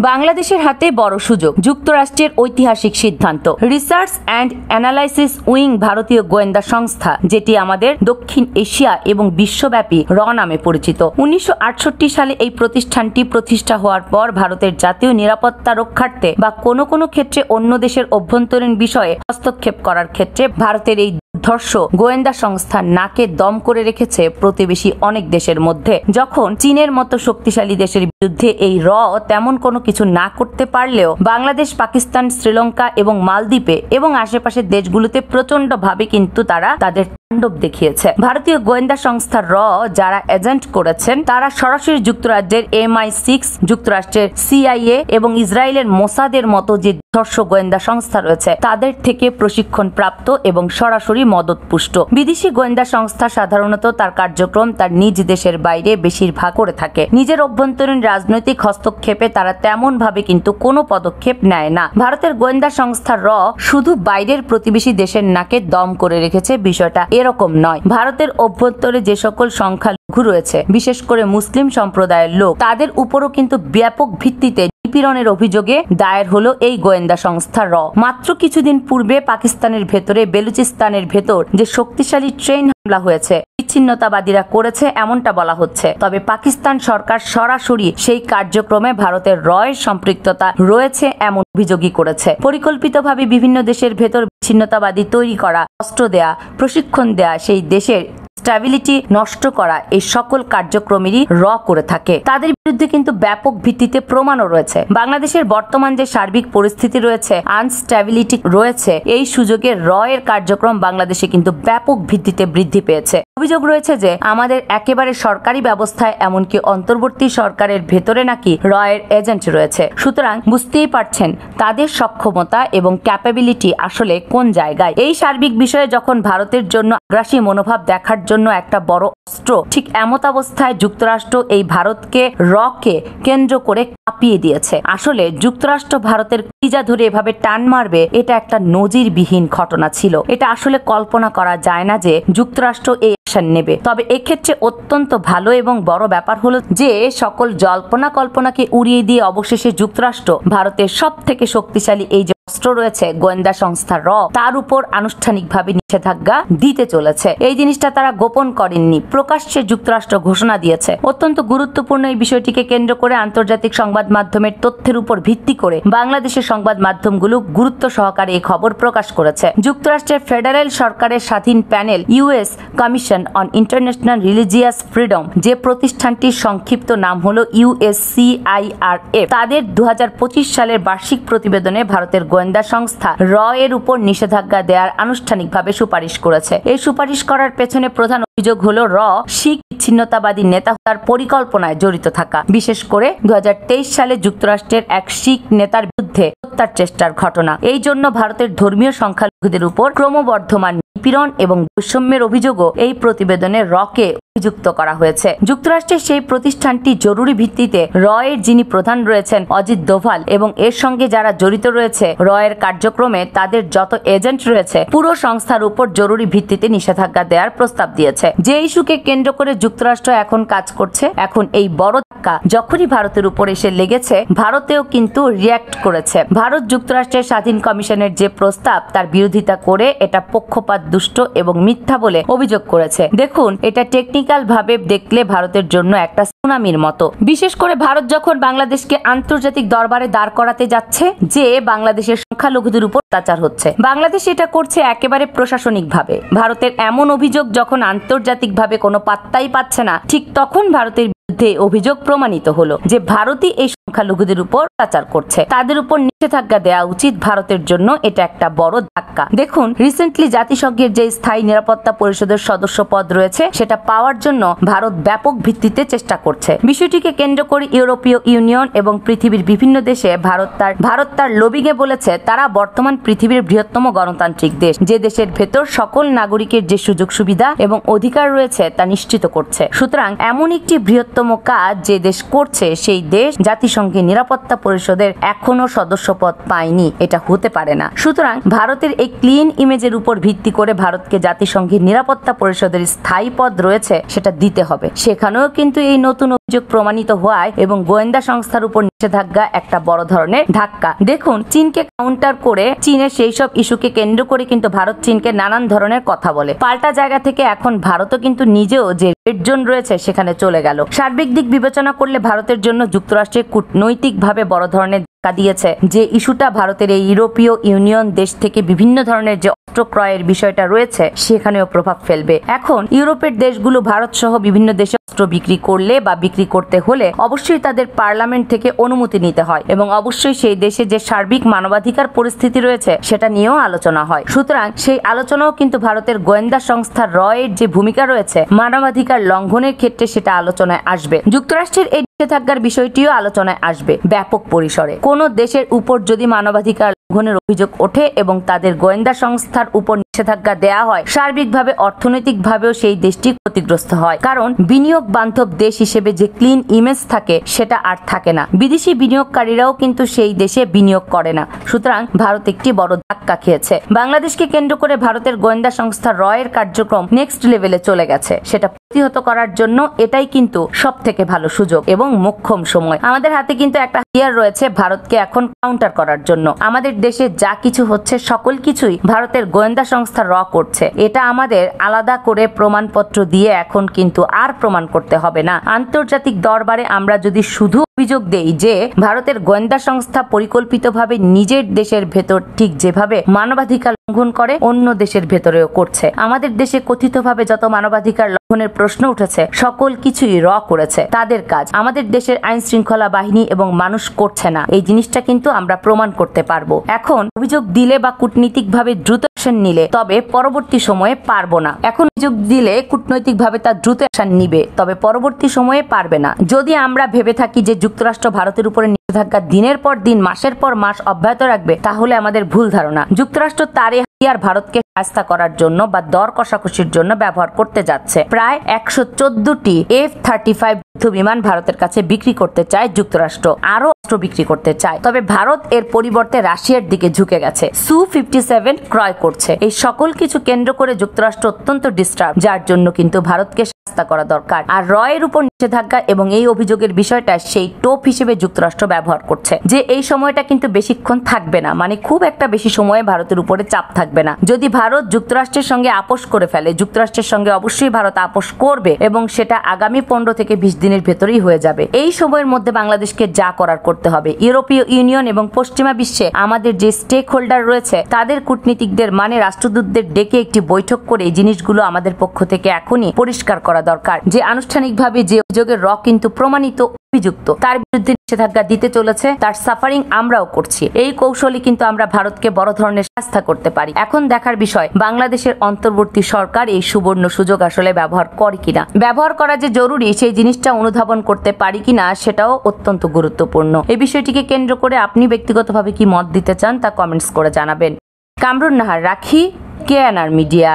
বাংলাদেশের হাতে বড় সুযোগ, যুক্তরাষ্ট্রের ঐতিহাসিক সিদ্ধান্ত। রিসার্চ অ্যান্ড অ্যানালাইসিস উইং ভারতীয় গোয়েন্দা সংস্থা, যেটি আমাদের দক্ষিণ এশিয়া এবং বিশ্বব্যাপী র নামে পরিচিত। 1968 সালে এই প্রতিষ্ঠানটি প্রতিষ্ঠা হওয়ার পর ভারতের জাতীয় নিরাপত্তা রক্ষার্থে বা কোনো কোনো ক্ষেত্রে অন্য দেশের অভ্যন্তরীণ বিষয়ে হস্তক্ষেপ করার ক্ষেত্রে ভারতের এই ধর্ষ গোয়েন্দা সংস্থা নাকে দম করে রেখেছে প্রতিবেশী অনেক দেশের মধ্যে। যখন চীনের মতো শক্তিশালী দেশের বিরুদ্ধে এই র তেমন কোনো কিছু না করতে পারলেও বাংলাদেশ, পাকিস্তান, শ্রীলঙ্কা এবং মালদ্বীপে এবং আশেপাশের দেশগুলোতে প্রচন্ড ভাবে কিন্তু তারা তাদের তাণ্ডব দেখিয়েছে। ভারতীয় গোয়েন্দা সংস্থা র যারা এজেন্ট করেছেন তারা সরাসরি যুক্তরাজ্যের MI6, যুক্তরাষ্ট্রের CIA এবং ইসরায়েলের মোসাদের মতো যে ধর্ষ গোয়েন্দা সংস্থা রয়েছে তাদের থেকে প্রশিক্ষণ প্রাপ্ত এবং সরাসরি মদতপুষ্ট। বিদেশি গোয়েন্দা সংস্থা সাধারণত তার কার্যক্রম তার নিজ দেশের বাইরে বেশিরভাগ করে থাকে। নিজের অভ্যন্তরীণ রাজনৈতিক হস্তক্ষেপে তারা তেমন ভাবে কিন্তু কোনো পদক্ষেপ নেয় না। ভারতের গোয়েন্দা সংস্থা র শুধু বাইরের প্রতিবেশী দেশের নাকে দম করে রেখেছে, বিষয়টা এরকম নয়। ভারতের অভ্যন্তরে যে সকল সংখ্যালঘু রয়েছে, বিশেষ করে মুসলিম সম্প্রদায়ের লোক, তাদের উপরও কিন্তু ব্যাপক ভিত্তিতে নিপীড়নের অভিযোগে দায়ের হলো এই গোয়েন্দা সংস্থা র। মাত্র কিছুদিন পূর্বে পাকিস্তানের ভেতরে বেলুচিস্তানের ভেতর যে শক্তিশালী ট্রেন হামলা হয়েছে বিচ্ছিন্নতাবাদীরা করেছে এমনটা বলা হচ্ছে, তবে পাকিস্তান সরকার সরাসরি সেই কার্যক্রমে ভারতের রয়ের সম্পৃক্ততা রয়েছে এমন অভিযোগই করেছে। পরিকল্পিতভাবে বিভিন্ন দেশের ভেতর বিচ্ছিন্নতাবাদী তৈরি করা, অস্ত্র দেয়া, প্রশিক্ষণ দেয়া, সেই দেশের স্ট্যাবিলিটি নষ্ট করা, এই সকল কার্যক্রমেরই র করে থাকে। তাদের বিরুদ্ধে কিন্তু ব্যাপক ভিত্তিতে প্রমাণও রয়েছে। বাংলাদেশের বর্তমান যে সার্বিক পরিস্থিতি রয়েছে, আনস্ট্যাবিলিটি রয়েছে, এই সুযোগে র এর কার্যক্রম বাংলাদেশে কিন্তু ব্যাপক ভিত্তিতে বৃদ্ধি পেয়েছে। অভিযোগ রয়েছে যে আমাদের একেবারে সরকারি ব্যবস্থায়, এমনকি অন্তর্বর্তী সরকারের ভেতরে নাকি র এর এজেন্ট রয়েছে। সুতরাং বুঝতেই পারছেন তাদের সক্ষমতা এবং ক্যাপাবিলিটি আসলে কোন জায়গায়। এই সার্বিক বিষয়ে যখন ভারতের জন্য আগ্রাসী মনোভাব দেখার জন্য একটা বড় অস্ত্র, ঠিক এমত অবস্থায় যুক্তরাষ্ট্র এই ভারতকে রকে কেন্দ্র করে কাঁপিয়ে দিয়েছে। আসলে যুক্তরাষ্ট্র ভারতের কলিজা ধরে এভাবে টান মারবে, এটা একটা নজিরবিহীন ঘটনা ছিল। এটা আসলে কল্পনা করা যায় না যে যুক্তরাষ্ট্র এই অ্যাকশন নেবে। তবে এক্ষেত্রে অত্যন্ত ভালো এবং বড় ব্যাপার হলো যে সকল জল্পনা কল্পনাকে উড়িয়ে দিয়ে অবশেষে যুক্তরাষ্ট্র ভারতের সব থেকে শক্তিশালী এই যে অস্ত্র রয়েছে গোয়েন্দা সংস্থা র, তার উপর আনুষ্ঠানিকভাবে নিষেধাজ্ঞা দিতে চলেছে। এই জিনিসটা তারা গোপন করেননি, প্রকাশ্যে যুক্তরাষ্ট্র ঘোষণা দিয়েছে। অত্যন্ত গুরুত্বপূর্ণ এই বিষয়টিকে কেন্দ্র করে আন্তর্জাতিক সংবাদ মাধ্যমের তথ্যের উপর ভিত্তি করে বাংলাদেশের সংবাদ মাধ্যমগুলো গুরুত্ব সহকারে এই খবর প্রকাশ করেছে। যুক্তরাষ্ট্রের ফেডারেল সরকারের স্বাধীন panel US commission on international religious freedom, যে প্রতিষ্ঠানটির সংক্ষিপ্ত নাম হলো USCIRF, তাদের 2025 সালের বার্ষিক প্রতিবেদনে ভারতের গোয়েন্দা সংস্থা র এর উপর নিষেধাজ্ঞা দেওয়ার আনুষ্ঠানিকভাবে সুপারিশ করেছে। এই সুপারিশ করার পেছনে প্রধান অভিযোগ হলো র শিখ বিচ্ছিন্নতাবাদী নেতা হওয়ার পরিকল্পনায় জড়িত থাকা, বিশেষ করে 2023 সালে যুক্তরাষ্ট্রের এক শিখ নেতার বিরুদ্ধে হত্যার চেষ্টার ঘটনা। এই জন্য ভারতের ধর্মীয় সংখ্যালঘুদের উপর ক্রমবর্ধমান নিপীড়ন এবং বৈষম্যের অভিযোগও এই প্রতিবেদনে রকে অভিযুক্ত করা হয়েছে। যুক্তরাষ্ট্রের সেই প্রতিষ্ঠানটি জরুরি ভিত্তিতে র এর যিনি প্রধান রয়েছেন অজিত দোভাল এবং এর সঙ্গে যারা জড়িত রয়েছে র এর কার্যক্রমে তাদের যত এজেন্ট রয়েছে, পুরো সংস্থার উপর জরুরি ভিত্তিতে নিষেধাজ্ঞা দেওয়ার প্রস্তাব দিয়েছে। যে ইস্যুকে কেন্দ্র করে যুক্তরাষ্ট্র এখন কাজ করছে, এখন এই বড় ধাক্কা যখনই ভারতের উপর এসে লেগেছে, ভারতেও কিন্তু রিয়্যাক্ট করেছে। ভারত যুক্তরাষ্ট্রের স্বাধীন কমিশনের যে প্রস্তাব তার বিরোধিতা করে এটা পক্ষপাত দুষ্ট এবং মিথ্যা বলে অভিযোগ করেছে। দেখুন, এটা টেকনিক্যাল ভাবে দেখলে ভারতের জন্য একটা সুনামির মতো। বিশেষ করে ভারত যখন বাংলাদেশকে আন্তর্জাতিক দরবারে দাঁড় করাতে যাচ্ছে যে বাংলাদেশের সংখ্যালঘুদের উপর অত্যাচার হচ্ছে, বাংলাদেশ এটা করছে একেবারে প্রশাসনিক ভাবে। ভারতের এমন অভিযোগ যখন আন্তর্জাতিক ভাবে কোনো পাত্তাই পাচ্ছে না, ঠিক তখন ভারতের বিরুদ্ধে অভিযোগ প্রমাণিত হলো যে ভারতই এই সংখ্যালঘুদের উপর অত্যাচার করছে। তাদের উপর নিষেধাজ্ঞা দেওয়া উচিত। ভারতের জন্য এটা একটা বড় ধাক্কা। দেখুন, রিসেন্টলি জাতিসংঘের যে স্থায়ী নিরাপত্তা পরিষদের সদস্য পদ রয়েছে সেটা পাওয়ার জন্য ভারত ব্যাপক ভিত্তিতে চেষ্টা করছে। বিষয়টিকে কেন্দ্র করে ইউরোপীয় ইউনিয়ন এবং পৃথিবীর বিভিন্ন দেশে ভারত তার লবিংয়ে বলেছে তারা বর্তমান পৃথিবীর বৃহত্তম গণতান্ত্রিক দেশ, যে দেশের ভেতর সকল নাগরিকের যে সুযোগ সুবিধা এবং অধিকার রয়েছে তা নিশ্চিত করছে। সুতরাং এমন একটি বৃহত্তম কাজ যে দেশ করছে, সেই দেশ জাতিসংঘের নিরাপত্তা পরিষদের এখনো সদস্য সদস্যপদ পায়নি, এটা হতে পারে না। সুতরাং ভারতের এই ক্লিন ইমেজের উপর ভিত্তি করে ভারতকে জাতিসংঘের নিরাপত্তা পরিষদের স্থায়ী পদ রয়েছে সেটা দিতে হবে। সেখানেও কিন্তু এই নতুন অভিযোগ প্রমাণিত হওয়ায় এবং গোয়েন্দা সংস্থার উপর নিষেধাজ্ঞা একটা বড় ধরনের ধাক্কা। দেখুন, চীনকে কাউন্টার করে চীনের সেই সব ইস্যুকে কেন্দ্র করে কিন্তু ভারত চীনকে নানান ধরনের কথা বলে। পাল্টা জায়গা থেকে এখন ভারতও কিন্তু নিজেও যে রেড জোন রয়েছে সেখানে চলে গেল। সার্বিক দিক বিবেচনা করলে ভারতের জন্য যুক্তরাষ্ট্রের কূটনৈতিকভাবে বড় ধরনের দিয়েছে যে ইস্যুটা ভারতের এই ইউরোপীয় ইউনিয়ন দেশ থেকে বিভিন্ন ধরনের যে অস্ত্র ক্রয়ের বিষয়টা রয়েছে সেখানেও প্রভাব ফেলবে। এখন ইউরোপের দেশগুলো ভারত সহ বিভিন্ন দেশে অস্ত্র বিক্রি করলে বা বিক্রি করতে হলে অবশ্যই তাদের পার্লামেন্ট থেকে অনুমতি নিতে হয় এবং অবশ্যই সেই দেশে যে সার্বিক মানবাধিকার পরিস্থিতি রয়েছে সেটা নিয়েও আলোচনা হয়। সুতরাং সেই আলোচনাও কিন্তু ভারতের গোয়েন্দা সংস্থা রয়ের যে ভূমিকা রয়েছে মানবাধিকার লঙ্ঘনের ক্ষেত্রে সেটা আলোচনায় আসবে। যুক্তরাষ্ট্রের এই নিষেধাজ্ঞার বিষয়টিও আলোচনায় আসবে ব্যাপক পরিসরে। কোন দেশের উপর যদি মানবাধিকার লঙ্ঘনের অভিযোগ ওঠে এবং তাদের গোয়েন্দা সংস্থার উপর নিষেধাজ্ঞা দেয়া হয়, সার্বিকভাবে অর্থনৈতিকভাবেও সেই দেশটি ক্ষতিগ্রস্ত হয়। কারণ বিনিয়োগ বান্ধব দেশ হিসেবে যে ক্লিন ইমেজ থাকে সেটা আর থাকে না। বিদেশি বিনিয়োগকারীরাও কিন্তু সেই দেশে বিনিয়োগ করে না। সুতরাং ভারত একটি বড় ধাক্কা খেয়েছে। বাংলাদেশকে কেন্দ্র করে ভারতের গোয়েন্দা সংস্থা রয়ের কার্যক্রম নেক্সট লেভেলে চলে গেছে। সেটা প্রতিহত করার জন্য এটাই কিন্তু সব থেকে ভালো সুযোগ এবং মোক্ষম সময়। আমাদের হাতে কিন্তু একটা হাতিয়ার রয়েছে ভারতকে এখন কাউন্টার করার জন্য। আমাদের দেশে যা কিছু হচ্ছে সকল কিছুই ভারতের গোয়েন্দা সংস্থা র করছে। এটা আমাদের আলাদা করে প্রমাণপত্র দিয়ে এখন কিন্তু আর প্রমাণ করতে হবে না। আন্তর্জাতিক দরবারে আমরা যদি শুধু অভিযোগ দেই যে ভারতের গোয়েন্দা সংস্থা পরিকল্পিতভাবে নিজের দেশের ভেতর ঠিক যেভাবে মানবাধিকার লঙ্ঘন করে অন্য দেশের ভেতরেও করছে। আমাদের দেশে কথিতভাবে যত মানবাধিকার লঙ্ঘনের প্রশ্ন উঠেছে সকল কিছুই র করেছে তাদের কাজ। আমাদের দেশের আইন শৃঙ্খলা বাহিনী এবং মানুষ করছে না, এই জিনিসটা কিন্তু আমরা প্রমাণ করতে পারবো। এখন অভিযোগ দিলে বা কূটনীতিকভাবে দ্রুত অ্যাকশন নিলে তবে পরবর্তী সময়ে পারবো না। এখন অভিযোগ দিলে কূটনৈতিকভাবে তার দ্রুত অ্যাকশন নিবে, তবে পরবর্তী সময়ে পারবে না। যদি আমরা ভেবে থাকি যে যুক্তরাষ্ট্র ভারতের উপরে নিষেধাজ্ঞা দিনের পর দিন মাসের পর মাস অব্যাহত রাখবে তাহলে আমাদের ভুল ধারণা। যুক্তরাষ্ট্র তার হাতিয়ার ভারতকে শাস্তা করার জন্য বা দর কষাকষির জন্য ব্যবহার করতে যাচ্ছে। প্রায় 114টি F-35 যুদ্ধ বিমান ভারতের কাছে বিক্রি করতে চায় যুক্তরাষ্ট্র, আরো অস্ত্র বিক্রি করতে চায়। তবে ভারত এর পরিবর্তে রাশিয়ার দিকে ঝুঁকে গেছে, Su-57 ক্রয় করছে। এই সকল কিছু কেন্দ্র করে যুক্তরাষ্ট্র অত্যন্ত ডিস্টার্ব, যার জন্য কিন্তু ভারতকে শাস্তা করা দরকার। আর রয়ের উপর নিষেধাজ্ঞা এবং এই অভিযোগের বিষয়টা সেই টোপ হিসেবে যুক্তরাষ্ট্র ব্যবহার করছে যে এই সময়টা কিন্তু বেশিক্ষণ থাকবে না, মানে খুব একটা বেশি সময়ে ভারতের উপরে চাপ থাকবে না। যদি ভারত যুক্তরাষ্ট্রের সঙ্গে আপোষ করে ফেলে, যুক্তরাষ্ট্রের সঙ্গে অবশ্যই ভারত আপোষ করবে এবং সেটা আগামী 15 থেকে 20 দিনের ভেতরেই হয়ে যাবে। এই সময়ের মধ্যে বাংলাদেশকে যা করার করতে হবে। ইউরোপীয় ইউনিয়ন এবং পশ্চিমা বিশ্বে আমাদের যে স্টেক হোল্ডার রয়েছে তাদের কূটনীতিকদের মানে রাষ্ট্রদূতদের ডেকে একটি বৈঠক করে এই জিনিসগুলো আমাদের পক্ষ থেকে এখনই পরিষ্কার করা দরকার যে আনুষ্ঠানিকভাবে যে অভিযোগের র কিন্তু প্রমাণিত অভিযুক্ত তার বিরুদ্ধে নিষেধাজ্ঞা দিতে চলেছে, তার সাফারিং আমরাও করছি। এই কৌশলে কিন্তু আমরা ভারতকে বড় ধরনের শাস্তি করতে পারি। এখন দেখার বিষয় বাংলাদেশের অন্তর্বর্তী সরকার এই সুবর্ণ সুযোগ আসলে ব্যবহার করে কিনা। ব্যবহার করা যে জরুরি সেই জিনিসটা অনুধাবন করতে পারি কিনা সেটাও অত্যন্ত গুরুত্বপূর্ণ। এই বিষয়টিকে কেন্দ্র করে আপনি ব্যক্তিগতভাবে কি মত দিতে চান তা কমেন্টস করে জানাবেন। কামরুন নাহার রাখি, KNR মিডিয়া।